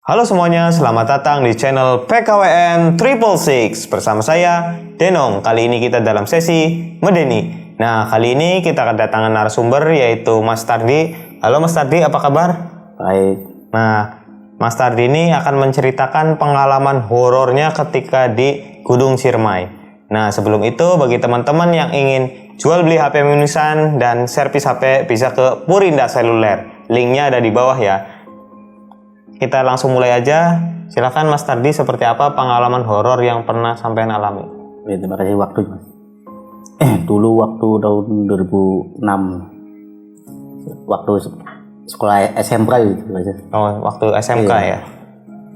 Halo semuanya, selamat datang di channel PKWN Triple Six bersama saya, Denong. Kali ini kita dalam sesi Medeni. Nah, kali ini kita kedatangan narasumber yaitu Mas Tardi. Halo Mas Tardi, apa kabar? Baik. Nah, Mas Tardi ini akan menceritakan pengalaman horornya ketika di Gunung Ciremai. Nah, sebelum itu bagi teman-teman yang ingin jual beli HP minusan dan servis HP bisa ke Purinda Seluler. Linknya ada di bawah ya. Kita langsung mulai aja. Silakan Mas Tardi, seperti apa pengalaman horor yang pernah sampai alami? Ya, terima kasih waktu, Mas. Dulu waktu tahun 2006, waktu sekolah SMK gitu aja. Oh, waktu SMK Iya. ya?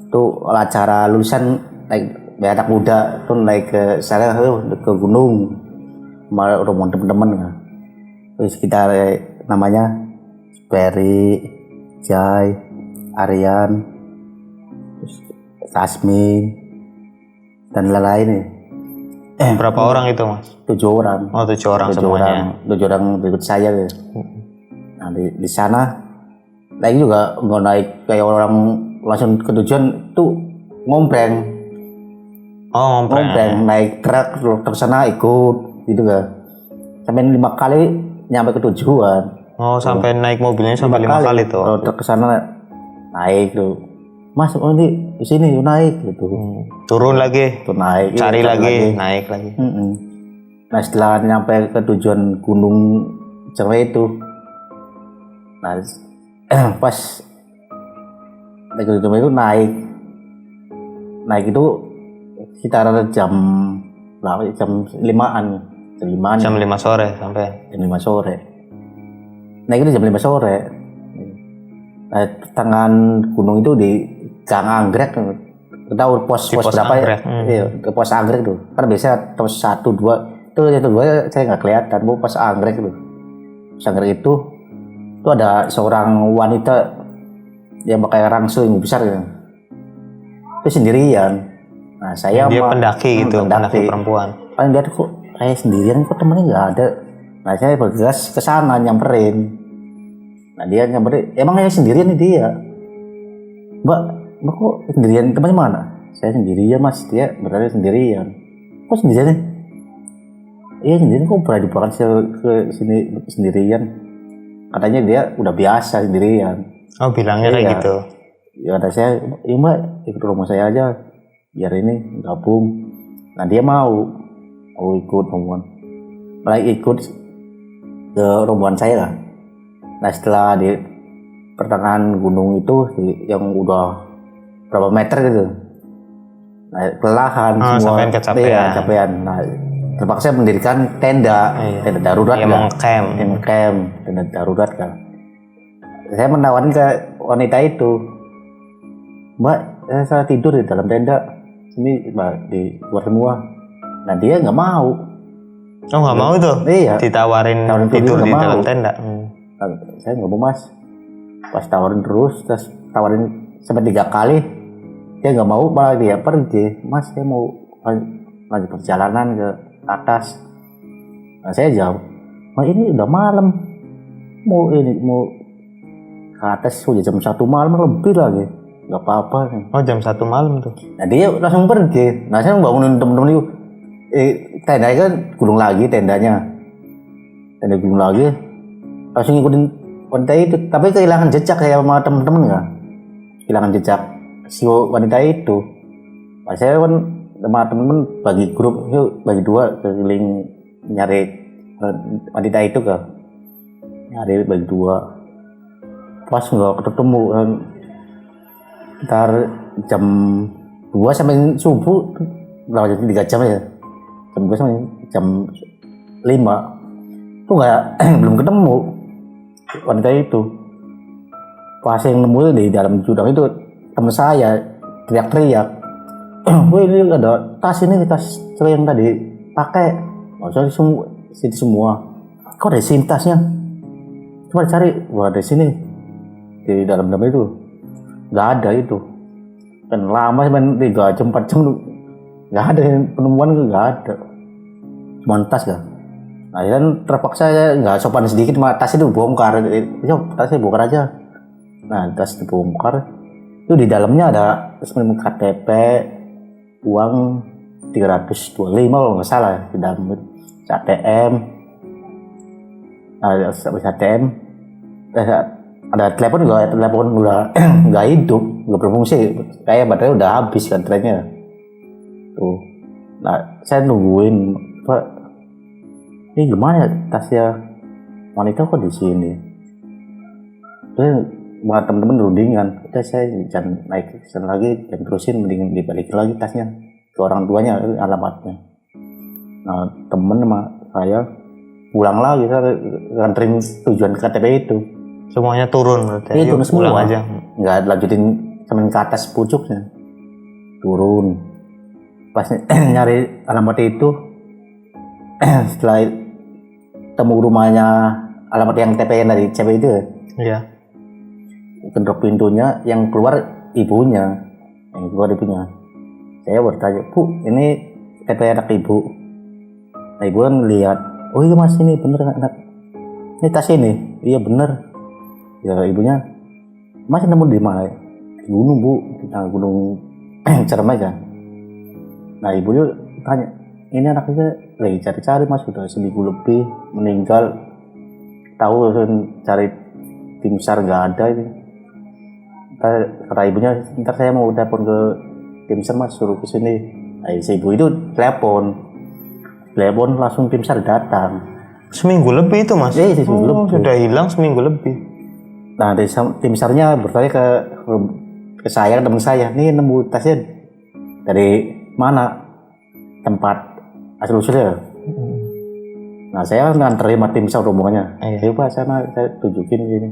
Itu acara lulusan naik anak muda tuh naik ke sana ke gunung sama rombongan teman-teman ya. Terus kita namanya Ferry, Jai, Aryan, terus Tasmin dan lain-lain. Berapa orang itu Mas? 7 orang. Oh, 7 orang semuanya. 7 orang berikut saya ya. Nah di sana lagi juga nggak naik kayak orang langsung ke tujuan tuh ngompreng Oh, ngompreng. naik truk terus sana ikut gitu kan sampai 5 kali nyampe ke tujuan. Oh, sampai naik mobilnya sampai 5 kali tuh. Kalau truk ke sana naik tuh, Mas, oh ini di sini naik gitu. Turun lagi, Tuh naik, cari turun lagi, naik lagi. Nah setelah nyampe ke tujuan Gunung Ciremai itu, nah pas naik ke Ciremai itu naik itu sekitar jam berapa? Jam 5-an, Jam 5 sore sampai. jam 5 sore. Naik itu jam 5 sore. Nah, tangan gunung itu di Gang Anggrek, tahu pos berapa Anggrek. ya? Iya, ke pos Anggrek tuh. Kan biasa pos 1, 2 itu yang kedua saya nggak kelihatan, bu pos Anggrek tuh. Pos Anggrek itu ada seorang wanita yang pakai rangsel yang besar ya. Itu sendirian. Nah, saya Dia pendaki gitu, pendaki perempuan. Paling lihat kok kayak sendirian, kok temennya nggak ada. Nah, saya bergegas ke sana nyamperin. Nah, dia nyamperin, emang saya sendirian nih dia. Mbak kok sendirian, temannya mana? Saya sendirian Mas, dia berarti sendirian. Kok sendirian nih? Iya sendirian, kok berani banget ke sini sendirian. Katanya dia udah biasa sendirian. Oh, bilangnya kayak gitu. Ya kata saya, iya Mbak, ikut rumah saya aja, biar ini gabung. Nah dia mau ikut rombongan, malah ikut ke rombongan saya lah. Nah setelah di pertengahan gunung itu yang udah berapa meter gitu, nah kelelahan semua, sampai kecapean. Iya, kecapean. Nah terpaksa mendirikan tenda darurat kan? Tenda darurat kan. Saya menawarkan ke wanita itu, Mbak, saya tidur di dalam tenda sini, Mbak, di luar semua. Nah dia nggak mau. Oh, nggak mau tuh? Iya. Ditawarin tidur di dalam tenda. Nah, saya nggak mau Mas. Pas tawarin terus tawarin sampai 3 kali, dia nggak mau, malah dia pergi. Mas, saya mau lanjut perjalanan ke atas. Nah saya jawab, Mas ini udah malam, mau ke atas sudah jam 1 malam lebih lagi. Nggak apa-apa. Oh, jam 1 malam tuh. Nah dia langsung pergi. Nah saya bangunin temen-temen itu, tendanya kan gunung lagi, tenda gunung lagi, langsung ngikutin wanita itu. Tapi kehilangan jejak saya sama temen-temen nggak, kehilangan jejak si wanita itu. Nah, saya kan sama temen-temen bagi grup, yuk bagi 2 keliling nyari wanita itu kan, nyari bagi 2. Pas nggak ketemu, ntar jam 2 sampai subuh, berapa jam, 3 jam ya, jam 2 sampai jam 5 tuh nggak belum ketemu wanita itu. Pas yang nemu di dalam jurang itu teman saya teriak-teriak, wah ini ada tas cewek yang tadi pakai, maksudnya semua, kok ada sini tasnya, coba cari, wah ada sini di dalam itu. Nggak ada itu, kan lama cuman 3 jam 4 jam nggak ada penemuan, nggak ada, cuma tas kan. Nah kan terpaksa saya nggak sopan sedikit, tas itu bongkar, tasnya bongkar aja. Nah tas dibongkar, Itu di dalamnya ada sebenarnya KTP, uang 325 kalau nggak salah di dalam ATM, ada telepon udah nggak hidup, nggak berfungsi, kayak baterai udah habis kan trennya tuh. Nah saya nungguin, Pak, ini gimana ya tasnya wanita kok di sini? Terus buat temen-temen rundingan, udah saya jangan naik lagi, dan terusin mending dibalikin lagi tasnya ke orang tuanya alamatnya. Nah temen sama saya pulang lagi, saya nganterin tujuan KTP itu. Semuanya turun berarti. Iya, turun semua pulang aja. Nggak lanjutin sampai ke atas pucuknya, turun. Pas nyari alamat itu, setelah temu rumahnya alamat yang TPN dari cewek itu, Iya. kedok pintunya, yang keluar ibunya. Saya bertanya, Bu, ini TPN anak ibu? Nah, ibu kan lihat, oh iya mas, ini bener anak, ini tas ini, iya bener. Ya ibunya, mas nemu di mana? Di gunung Bu, di gunung Ciremai aja. Nah ibunya tanya, ini anaknya lagi cari-cari mas, sudah seminggu lebih meninggal, tahu cari tim SAR nggak ada ini. Kata ibunya, ntar saya mau telepon ke tim SAR mas, suruh ke sini. Nah si ibu itu telepon langsung tim SAR datang. Seminggu lebih itu mas? Seminggu lebih. Sudah hilang seminggu lebih. Nah tim SAR-nya bertanya ke saya, teman saya, nih nemu tasnya dari mana, tempat asal usulnya. Nah saya nganterin sama tim SAR rombongannya. Ayo Pak, sana saya tunjukin gini.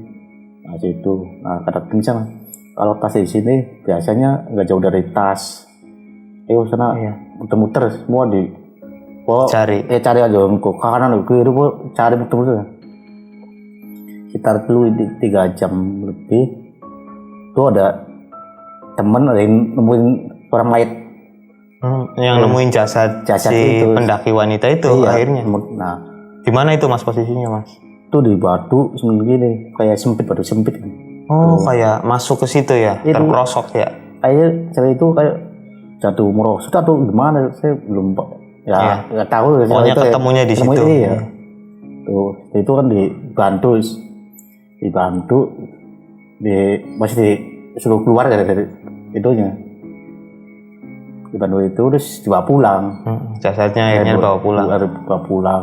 Nah situ, nah kata tim SAR, kalau tas di sini biasanya nggak jauh dari tas. Ayo sana, muter-muter semua cari aja ke kanan ke kiri, cari muter-muter. Sekitar dulu 3 jam lebih, tuh ada temen ada yang nemuin orang mayat. Yang nemuin jasad si itu, pendaki wanita itu akhirnya. Nah, di mana itu mas posisinya mas? Itu di batu gini, kayak batu sempit. Kayak masuk ke situ ya, terperosok ya. Kayak cewek itu kayak jatuh merosot atau gimana, saya belum nggak tahu. Pokoknya ketemunya di situ. Iya. Tuh itu kan dibantu, masih disuruh keluar dari itunya. Dibantu itu terus dibawa pulang. Jasadnya akhirnya dibawa pulang.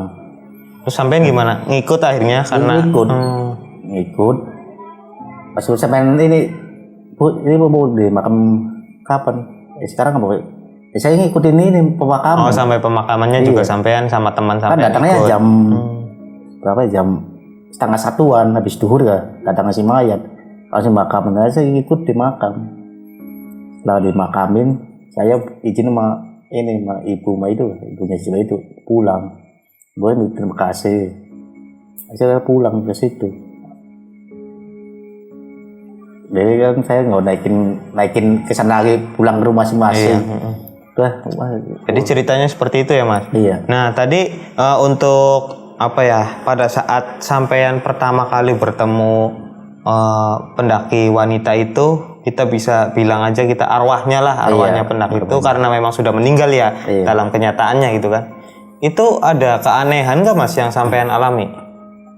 Terus sampean gimana? Ngikut akhirnya karena ngikut. Pas sampean ini, Bu, ini mau di makam kapan? Sekarang apa? Saya ngikutin ini pemakaman. Sampai pemakamannya juga sampean sama teman sampean. Kan datangnya jam berapa? Jam 12:30 habis duhur ya, datang si mayat. Langsung makamin aja, saya ikut di makam. Setelah dimakamin, saya izin sama ibunya si itu pulang. Gue terima kasih. Saya pulang ke situ. Jadi kan saya nggak naikin ke sana lagi, pulang ke rumah masing-masing. Jadi ceritanya seperti itu ya mas? Iya. Nah tadi untuk pada saat sampean pertama kali bertemu pendaki wanita itu, kita bisa bilang aja kita arwahnya pendaki itu karena memang sudah meninggal ya dalam kenyataannya gitu kan. Itu ada keanehan nggak mas yang sampean alami?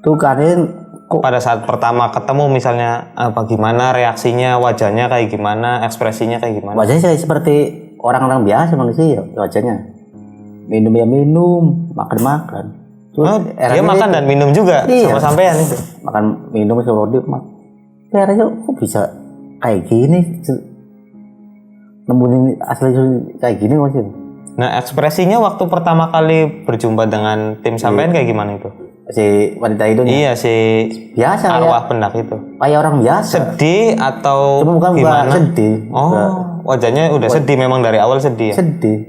Tuh keanehan pada saat pertama ketemu misalnya gimana reaksinya, wajahnya kayak gimana, ekspresinya kayak gimana? Wajahnya saya seperti orang-orang biasa manusia wajahnya. Minum, makan. Dia makan dan minum juga sama sampean itu. Makan minum sama roti. Akhirnya kok bisa kayak gini? Nemuin asli kayak gini maksudnya. Nah ekspresinya waktu pertama kali berjumpa dengan tim sampean kayak gimana itu? Si wanita itu? Iya si biasa arwah pendaki itu. Kayak orang biasa. Sedih atau gimana? Sedih. Wajahnya udah sedih, memang dari awal sedih ya? Sedih.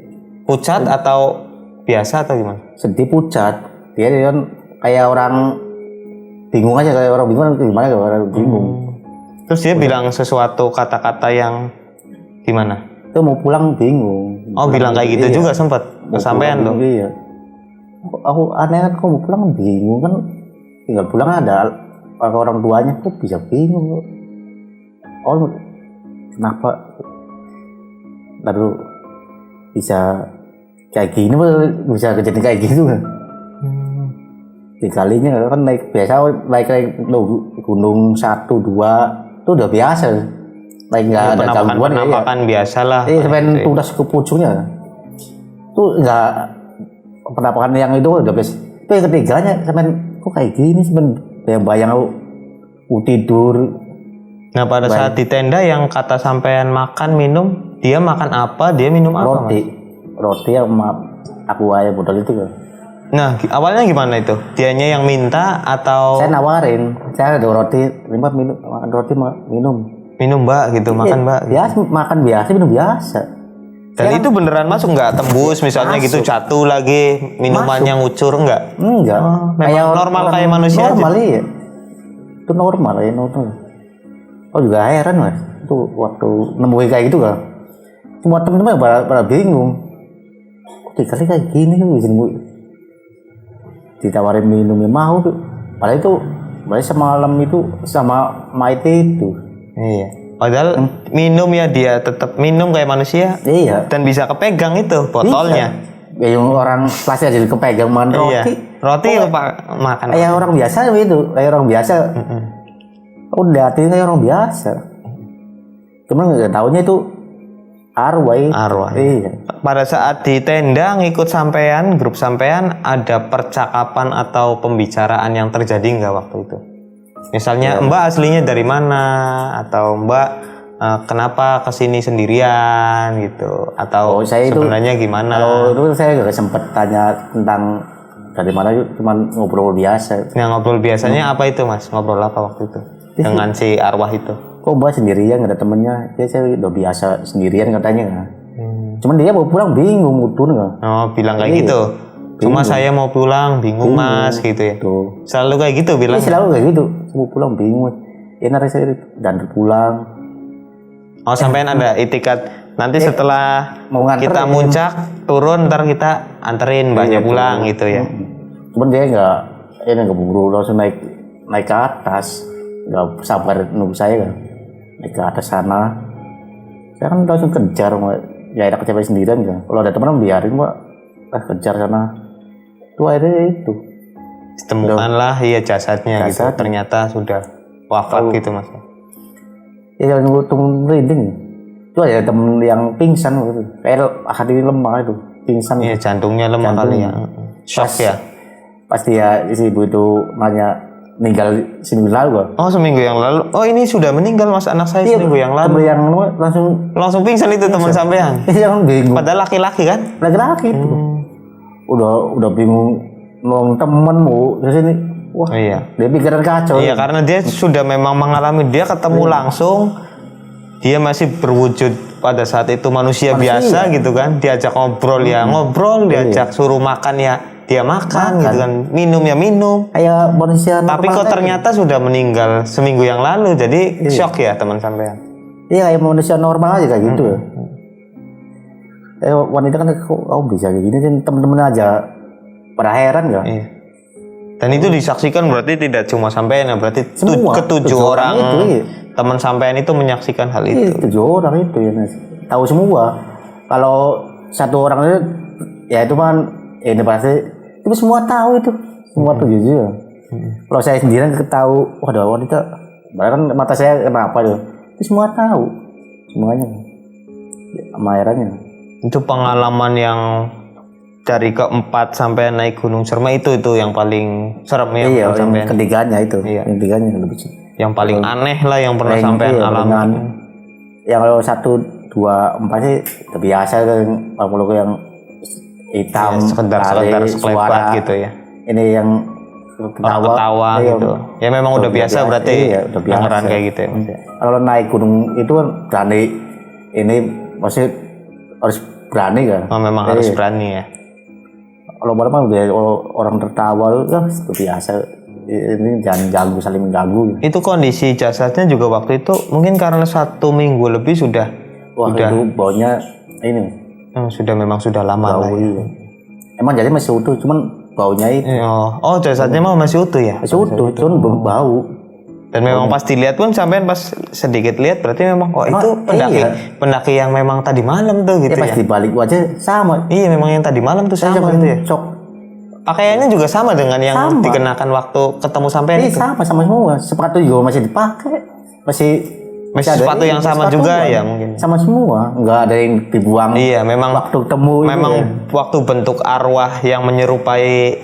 Pucat atau biasa atau gimana? Sedih pucat. Dia kan kayak orang bingung aja, kayak orang bingung. Terus dia bilang sesuatu kata-kata yang gimana? Itu mau pulang bingung. Bilang kayak gitu juga sempat kesampaian dong. Iya. Aku aneh kan, kok mau pulang bingung kan, tinggal pulang ada orang tuanya, kok bisa bingung. kenapa lalu bisa kayak gini, bisa kejadian kayak gitu kan. Kalinya kan naik biasa, naik gunung 1, 2 itu udah biasa, naik nggak ada gangguan ya. Penampakan biasa lah. Sampai tunas ke pucuknya tuh nggak, penampakan yang itu udah biasa. Itu yang ketiganya sampai kok kayak gini sampai bayang aku tidur. Nah pada saat di tenda yang kata sampean makan minum, dia makan apa, dia minum apa? Roti sama aku aja modal itu kan. Nah awalnya gimana itu? Dianya yang minta atau? Saya nawarin, saya ada roti, minum roti minum. Minum mbak gitu, makan mbak. Biasa, makan biasa, minum biasa. Dan itu beneran masuk nggak tembus misalnya masuk. Gitu jatuh lagi minumannya ngucur nggak? Enggak. Kayak normal kayak manusia normal, aja. Iya. Itu normal ya, normal. Oh juga heran mas, itu waktu nemu kayak gitu kan, semua temen-temen pada bingung. Kok kali kayak gini tuh, ditawarin minumnya mau tuh. Padahal semalam itu sama Maite itu. Iya. Padahal minum ya dia tetap minum kayak manusia. Iya. Dan bisa kepegang itu botolnya. Ya yang orang plastik jadi kepegang makan roti. Iya. Roti makan. Kayak orang biasa itu, kayak orang biasa. Udah hatinya kayak orang biasa. Cuman nggak tahunya itu arwah. Iya. Pada saat di tenda ngikut sampean, grup sampean, ada percakapan atau pembicaraan yang terjadi nggak waktu itu? Misalnya Mbak aslinya dari mana, atau Mbak kenapa kesini sendirian gitu, atau saya sebenarnya gimana? Kalau itu saya nggak sempet tanya tentang dari mana, cuma ngobrol biasa. Yang ngobrol biasanya apa itu mas? Ngobrol apa waktu itu? Dengan si arwah itu? Kok Mbak sendirian nggak ada temennya? Ya saya udah biasa sendirian katanya. Cuman dia mau pulang bingung mutur nggak? Oh bilang kayak gitu. Cuma saya mau pulang bingung mas gitu ya. Tuh. Selalu kayak gitu bilang. Selalu kayak gitu. Mau pulang bingung. Ya nanti saya dan pulang. Oh sampean ada itikat nanti setelah mau kita muncak turun ntar kita anterin mbaknya pulang gitu ya. Cuman dia nggak buru langsung naik ke atas. Nggak sabar nunggu saya kan, naik ke atas sana. Saya kan langsung kejar, ya enak kecewa sendirian kan. Kalau ada teman biarin mbak, kejar sana. Itu akhirnya itu. Ditemukan lah iya jasadnya gitu. Ternyata sudah wafat gitu mas. Ya jangan tunggu merinding. Itu ada temen yang pingsan gitu. Kayak hati lemah itu, pingsan. Iya jantungnya lemah kali ya. Shock ya. Pasti ya si ibu itu nanya meninggal seminggu lalu kan? Oh seminggu yang lalu. Oh ini sudah meninggal mas anak saya seminggu yang lalu. Yang langsung pingsan itu teman sampean. Iya bingung. Padahal laki-laki kan? Laki-laki itu. Udah bingung nolong temenmu di sini. Wah iya. Dia pikiran kacau. Iya karena dia sudah memang mengalami, dia ketemu langsung. Dia masih berwujud pada saat itu manusia biasa gitu kan. Diajak ngobrol ya ngobrol, diajak suruh makan ya dia makan gitu kan, minum ya minum kayak manusia. Tapi kok ternyata sudah meninggal seminggu yang lalu, jadi shock ya teman sampean. Iya kayak manusia normal aja kayak gitu ya. Wanita kan kok bisa kayak gini kan, temen-temen aja pada heran ya. Iya. Dan itu disaksikan berarti tidak cuma sampean ya, berarti ketujuh orang itu, teman sampean itu menyaksikan hal itu. 7 orang itu ya tahu semua. Kalau satu orang itu ya itu kan ini pasti itu semua tahu itu, semua tuh jujur. Kalau saya sendirian ketahu, waduh wanita, bahkan mata saya kenapa tuh? Itu semua tahu, semuanya, amarannya. Itu pengalaman yang dari keempat sampai naik Gunung Ciremai itu yang paling serem ya. Iya, yang ketiganya itu, yang ketiganya lebih. Yang paling aneh lah yang pernah sampai alami. Yang kalau 1, 2, 4 sih biasa kan, kalau yang hitam, sekedar sekelebat gitu ya. Ini yang ketawa gitu. Ya memang udah biasa berarti. Iya, udah biasa kayak gitu ya. Kalau naik gunung itu kan berani, ini masih harus berani kan. Oh, memang harus berani ya. Kalau malam orang tertawa itu biasa. Ini jangan ganggu, saling mengganggu. Itu kondisi jasadnya juga waktu itu mungkin karena 1 minggu lebih sudah. Itu baunya ini. Sudah lama lah ya. Emang jadi masih utuh, cuman baunya itu. Oh jasadnya mau masih utuh ya? Masih utuh, cuman belum bau. Dan memang pas dilihat pun sampean pas sedikit lihat berarti memang itu pendaki yang memang tadi malam tuh gitu Ya pas dibalik wajah sama. Iya memang yang tadi malam tuh sama gitu ya. Shock. Pakaiannya juga sama dengan yang dikenakan waktu ketemu sampean itu. Sama semua. Sepatu juga masih dipakai. Masih sepatu yang sama juga ya mungkin. Sama semua, nggak ada yang dibuang. Iya, memang waktu temu memang waktu bentuk arwah yang menyerupai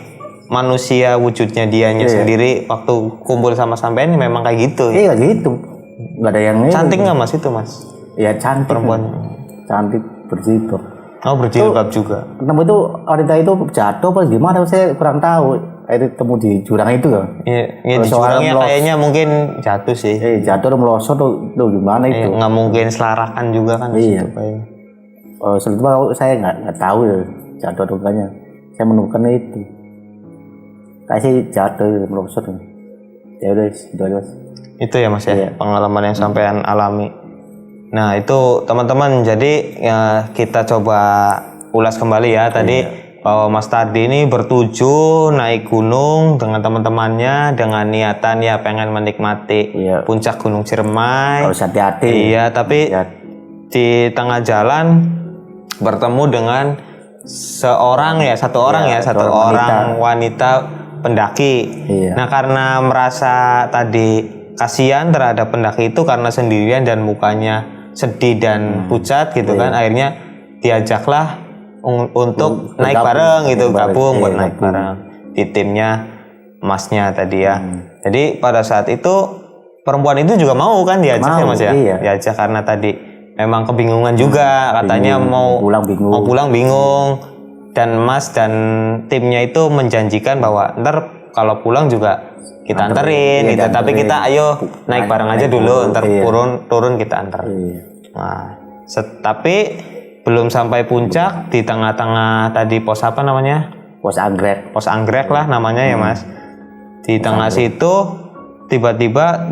manusia wujudnya dianya sendiri waktu kumpul sama sampean memang kayak gitu. Iya gitu. Nggak ada yang cantik nggak Mas itu Mas? Iya cantik. Perempuan. Cantik berjilbab. Oh berjilbab juga. Ketemu itu wanita itu jatuh apa gimana saya kurang tahu. Itu temu di jurang itu kan. Iya di jurangnya kayaknya mungkin jatuh sih. Jatuh dan melosot tuh gimana itu? Nggak mungkin selarakan juga kan. Iya. Sebetulnya saya nggak tahu ya jatuh atau enggaknya. Saya menemukan itu. Kasih jatuh melosot. Ya udah itu aja Mas. Itu ya Mas ya pengalaman yang sampean alami. Nah itu teman-teman jadi ya kita coba ulas kembali ya tadi bahwa Mas Tardi ini bertuju naik gunung dengan teman-temannya dengan niatan ya pengen menikmati puncak Gunung Ciremai. Harus hati-hati. Iya tapi di tengah jalan bertemu dengan satu orang wanita pendaki. Nah karena merasa tadi kasihan terhadap pendaki itu karena sendirian dan mukanya sedih dan pucat gitu kan, akhirnya diajaklah untuk naik bareng gitu, gabung buat naik bareng di timnya Masnya tadi ya. Jadi pada saat itu perempuan itu juga mau kan diajak ya Mas ya, diajak karena tadi memang kebingungan juga katanya mau pulang bingung dan Mas dan timnya itu menjanjikan bahwa ntar kalau pulang juga kita anterin gitu, tapi kita ayo naik bareng aja dulu, ntar turun kita anter. Nah, tapi belum sampai puncak di tengah-tengah tadi pos apa namanya? Pos anggrek lah namanya ya Mas. Di tengah situ tiba-tiba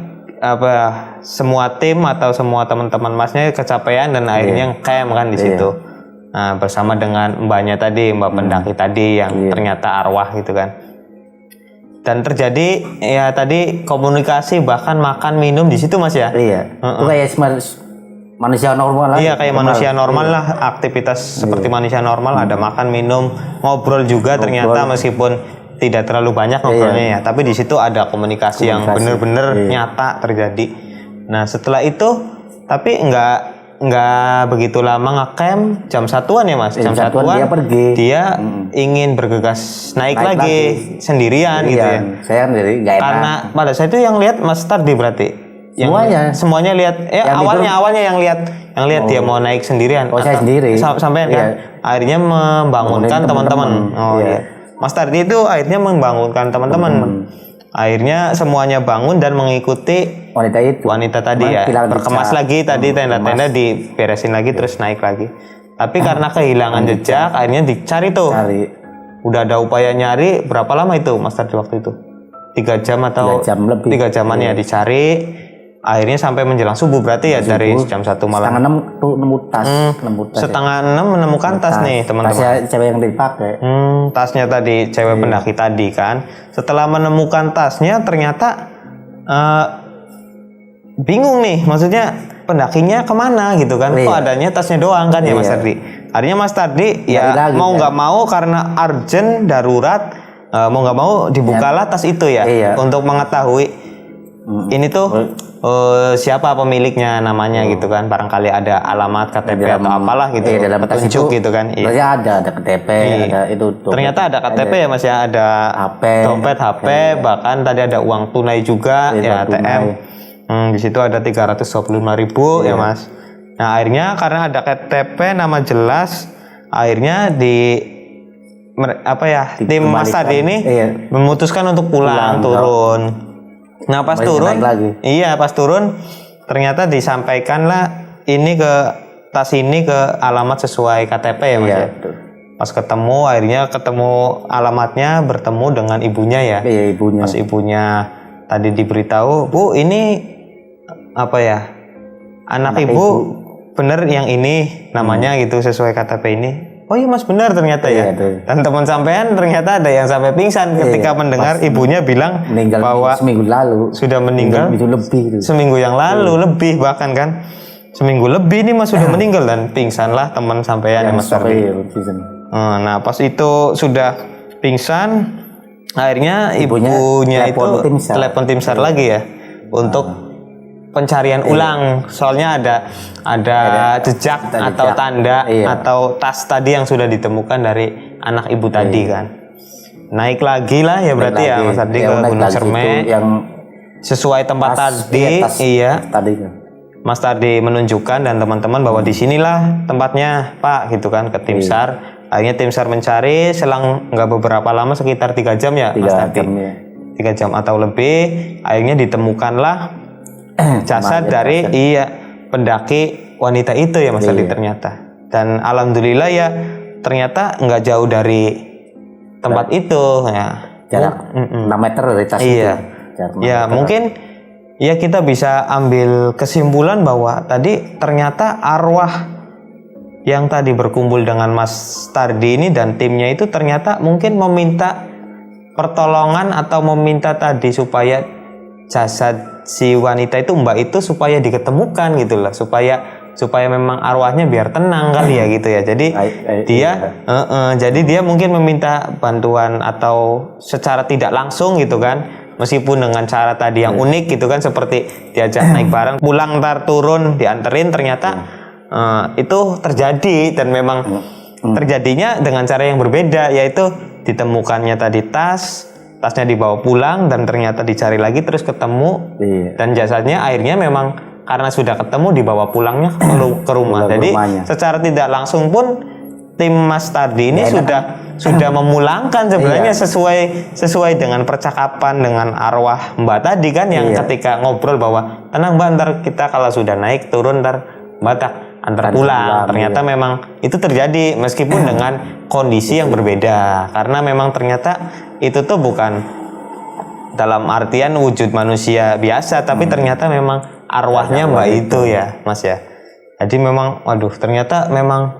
semua tim atau semua teman-teman Masnya kecapean dan akhirnya camp kan di situ. Nah, bersama dengan mbaknya tadi, mbak pendaki tadi yang ternyata arwah gitu kan. Dan terjadi ya tadi komunikasi bahkan makan minum di situ Mas ya. Iya. Itu kayak manusia normal lah. Iya kayak manusia normal lah, aktivitas seperti manusia normal, ada makan minum, ngobrol juga ternyata meskipun tidak terlalu banyak ngobrolnya ya, tapi di situ ada komunikasi yang benar-benar nyata terjadi. Nah setelah itu tapi nggak begitu lama ngecamp jam 1-an ya Mas. Jam 1-an dia pergi. Dia ingin bergegas naik lagi sendirian gitu ya. Saya sendiri nggak enak. Karena pada saat itu yang lihat Mas Tardi berarti. Semuanya lihat. Awalnya yang lihat dia mau naik sendirian. Saya sendiri. Sampai kan akhirnya membangunkan teman-teman. Mas Tardi itu akhirnya membangunkan teman-teman. Akhirnya semuanya bangun dan mengikuti wanita tadi ya, berkemas lagi tadi tenda-tenda diberesin lagi terus naik lagi. Tapi karena kehilangan jejak akhirnya dicari tuh. Udah ada upaya nyari, berapa lama itu Mas Tardi waktu itu? 3 jam atau 3 jam lebih. 3 jaman ya dicari. Akhirnya sampai menjelang subuh berarti ya dari jam 1 malam. Setengah 6 tuh nemu tas. Setengah 6 menemukan tas nih teman-teman. Tasnya cewek yang dipakai. Tasnya tadi cewek pendaki tadi kan. Setelah menemukan tasnya ternyata bingung nih, maksudnya pendakinya kemana gitu kan? Kok adanya tasnya doang kan ya Mas Tardi? Akhirnya Mas Tardi ya mau nggak mau karena urgent darurat mau nggak mau dibukalah tas itu ya untuk mengetahui ini tuh siapa pemiliknya namanya gitu kan, barangkali ada alamat KTP atau apalah gitu, petunjuk gitu kan. Ada KTP, ada itu. Ternyata ada KTP ya Mas ya, ada dompet, HP, bahkan tadi ada uang tunai juga ya ATM. Di situ ada 325.000 ya Mas. Nah akhirnya karena ada KTP nama jelas, akhirnya tim Mas Tardi ini memutuskan untuk turun. Nah pas turun ternyata disampaikanlah ini tas ini ke alamat sesuai KTP ya Mas ya. Pas akhirnya ketemu alamatnya, bertemu dengan ibunya ya. Ibunya. Pas ibunya tadi diberitahu, Bu ini anak ibu bener yang ini namanya gitu sesuai KTP ini. Oh iya Mas, benar ternyata Iya, ya. tuh. Dan teman sampean ternyata ada yang sampai pingsan ketika mendengar ibunya bilang Meninggal bahwa seminggu lalu. sudah meninggal Itu lebih gitu. seminggu yang lalu, lebih bahkan kan. Seminggu lebih nih Mas sudah meninggal, dan pingsanlah teman sampean ya Mas Tardi. Nah pas itu sudah pingsan, akhirnya ibunya itu telepon tim SAR lagi ya untuk pencarian ulang. Soalnya ada jejak atau tanda atau tas tadi yang sudah ditemukan dari anak ibu tadi kan. Naik lagi lah ya berarti ya Mas Ardi ke Gunung Ciremai yang sesuai tempat tadi. Tadi Mas Tardi menunjukkan dan teman-teman bahwa di sinilah tempatnya Pak gitu kan, ke tim SAR. Akhirnya tim SAR mencari selang nggak beberapa lama, sekitar 3 jam ya Mas Tardi. 3 jam atau lebih, akhirnya ditemukanlah jasad dari pendaki wanita itu ya Mas Tardi ternyata. Dan alhamdulillah ya ternyata nggak jauh dari tempat itu ya. Jarak 6 meter dari tas itu. Ya meter. Mungkin ya kita bisa ambil kesimpulan bahwa tadi ternyata arwah yang tadi berkumpul dengan Mas Tardi ini dan timnya itu ternyata mungkin meminta pertolongan atau meminta tadi supaya jasad si wanita itu, mbak itu, supaya diketemukan gitu loh, supaya memang arwahnya biar tenang kali ya gitu ya. Jadi jadi dia mungkin meminta bantuan atau secara tidak langsung gitu kan, meskipun dengan cara tadi yang unik gitu kan, seperti diajak naik bareng, pulang ntar turun dianterin, ternyata itu terjadi. Dan memang terjadinya dengan cara yang berbeda, yaitu ditemukannya tadi tasnya dibawa pulang dan ternyata dicari lagi terus ketemu. Dan jasadnya akhirnya memang karena sudah ketemu dibawa pulangnya ke rumah. Jadi secara tidak langsung pun tim Mas Tardi ini sudah memulangkan sebenarnya sesuai dengan percakapan dengan arwah Mbak tadi kan, yang ketika ngobrol bahwa tenang Mbak, ntar kita kalau sudah naik turun ntar Mbak antar pulang. Ternyata memang itu terjadi meskipun dengan kondisi yang berbeda, karena memang ternyata itu tuh bukan dalam artian wujud manusia biasa, tapi ternyata memang arwahnya Mbak itu ya Mas ya. Jadi memang waduh, ternyata memang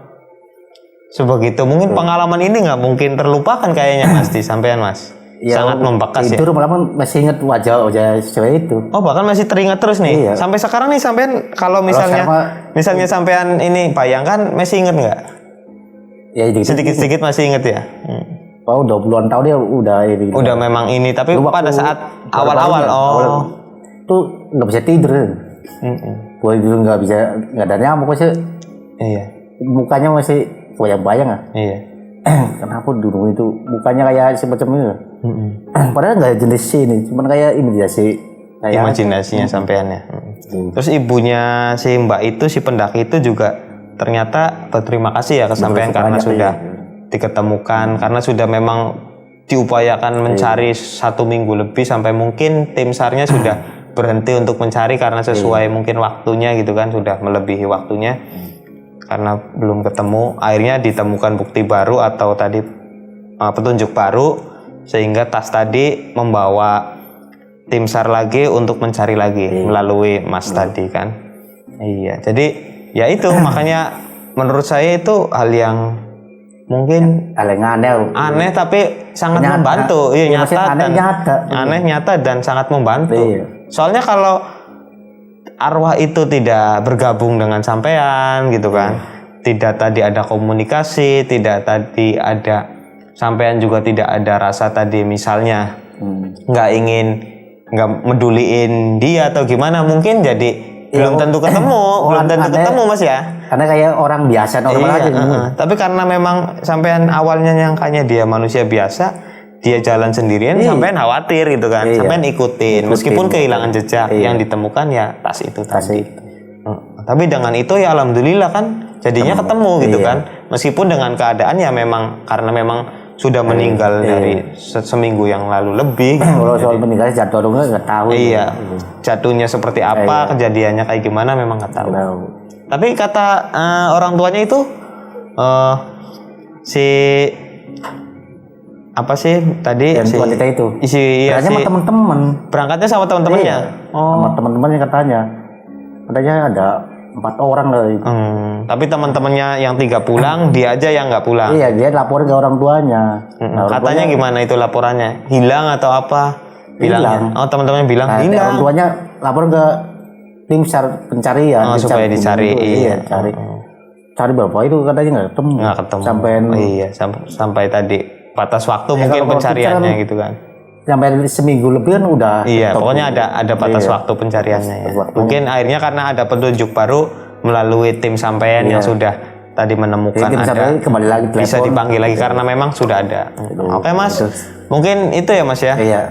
sebegitu. Mungkin pengalaman ini nggak mungkin terlupakan kayaknya Mas di sampean Mas. Sangat membekas ya. Itu malah masih ingat wajah cewek itu. Oh, bahkan masih teringat terus nih. Sampai sekarang nih sampean kalau misalnya sampean ini bayangkan, masih ingat nggak? Ya sedikit-sedikit masih ingat ya. Oh, 20-an tahun dia udah ini. Udah memang ini, tapi pada saat awal-awal tuh nggak bisa tidur. Boleh tidur nggak ada nyamuk sih. Iya. Mukanya masih bayang-bayang lah. Iya. Kenapa dulu itu mukanya kayak semacam ini? Padahal nggak jenis ini, cuman kayak ini dia sih. Imajinasinya sampean ya. Terus ibunya si Mbak itu, si pendaki itu juga ternyata berterima kasih ya ke sampean karena sudah diketemukan, karena sudah memang diupayakan mencari 1 minggu lebih, sampai mungkin tim SAR-nya sudah berhenti untuk mencari karena sesuai mungkin waktunya gitu kan, sudah melebihi waktunya karena belum ketemu. Akhirnya ditemukan bukti baru atau tadi petunjuk baru, sehingga tas tadi membawa tim SAR lagi untuk mencari lagi melalui Mas tadi kan. Iya, jadi ya itu makanya menurut saya itu hal yang mungkin aneh tapi sangat membantu. Iya, nyata dan sangat membantu. Soalnya kalau arwah itu tidak bergabung dengan sampean gitu kan, tidak tadi ada komunikasi, tidak tadi ada sampean juga tidak ada rasa tadi misalnya nggak meduliin dia atau gimana, mungkin jadi belum tentu ketemu, ketemu Mas ya. Karena kayak orang biasa normal aja. Tapi karena memang sampean awalnya nyangkanya dia manusia biasa, dia jalan sendirian, sampean khawatir gitu kan. Sampean ikutin meskipun kehilangan jejak, yang ditemukan ya tas itu tadi. Tapi dengan itu ya alhamdulillah kan jadinya ketemu gitu kan. Meskipun dengan keadaan ya memang karena memang sudah meninggal dari seminggu yang lalu lebih. Kalau soal meninggal jatuhnya nggak tahu. Iya, jatuhnya seperti apa, kejadiannya kayak gimana memang nggak tahu. Tapi kata orang tuanya itu si apa sih tadi si wanita itu? Sama teman-teman. Berangkatnya sama teman-temannya. Sama teman-temannya katanya ada 4 orang lah. Tapi teman-temannya yang 3 pulang, dia aja yang nggak pulang. Iya, dia laporin ke orang tuanya. Nah, orang Katanya tuanya gimana itu laporannya? Hilang atau apa? Bilangnya. hilang. Oh, teman-temannya bilang Nah, orang hilang. tuanya laporin ke tim pencarian. Oh, supaya Gunung dicari. itu. Iya. Cari. Cari berapa itu katanya nggak ketemu. Nggak ketemu. Sampai Iya, sampai tadi batas waktu mungkin kalau pencariannya pikiran- gitu kan. sampai seminggu lebih kan udah. Iya, stop. pokoknya ada batas Iya. waktu pencariannya ya. Batas waktunya. Mungkin akhirnya karena ada petunjuk baru melalui tim sampean yang sudah tadi menemukan Jadi tim ada sampean kembali lagi telepon. bisa dipanggil lagi karena memang sudah ada. Oke Mas, mungkin itu ya Mas ya. Iya.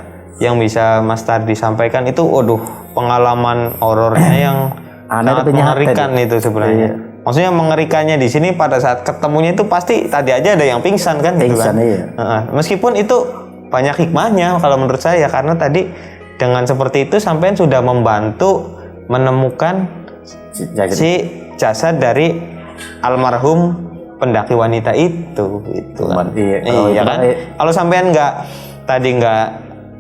Yang bisa Mas Tardi sampaikan itu, waduh, pengalaman horornya yang Aneh sangat tapi nyata mengerikan itu sebenarnya. Maksudnya mengerikannya di sini pada saat ketemunya itu pasti tadi aja ada yang pingsan kan gitu kan. Pingsan, iya. Meskipun itu banyak hikmahnya kalau menurut saya, karena tadi dengan seperti itu sampean sudah membantu menemukan si jasad dari almarhum pendaki wanita itu gitu kan. Iya, Iya kan? Kalau sampean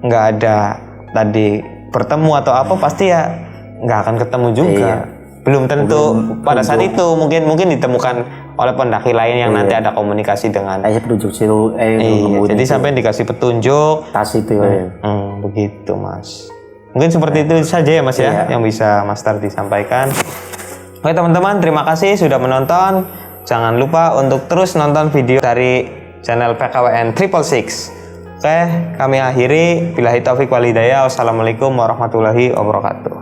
nggak ada tadi bertemu atau apa, pasti ya nggak akan ketemu juga. Iya. Belum tentu pada saat itu mungkin ditemukan oleh pendaki lain yang nanti ada komunikasi dengan. Kayak petunjuk siru. Iya, jadi sampai dikasih petunjuk. Tas itu ya. Begitu Mas. Mungkin seperti itu saja ya Mas ya yang bisa Mas Tardi sampaikan. Oke teman-teman, terima kasih sudah menonton. Jangan lupa untuk terus nonton video dari channel PKWN 666. Oke, kami akhiri. Billahi taufiq wal hidayah. Wassalamualaikum warahmatullahi wabarakatuh.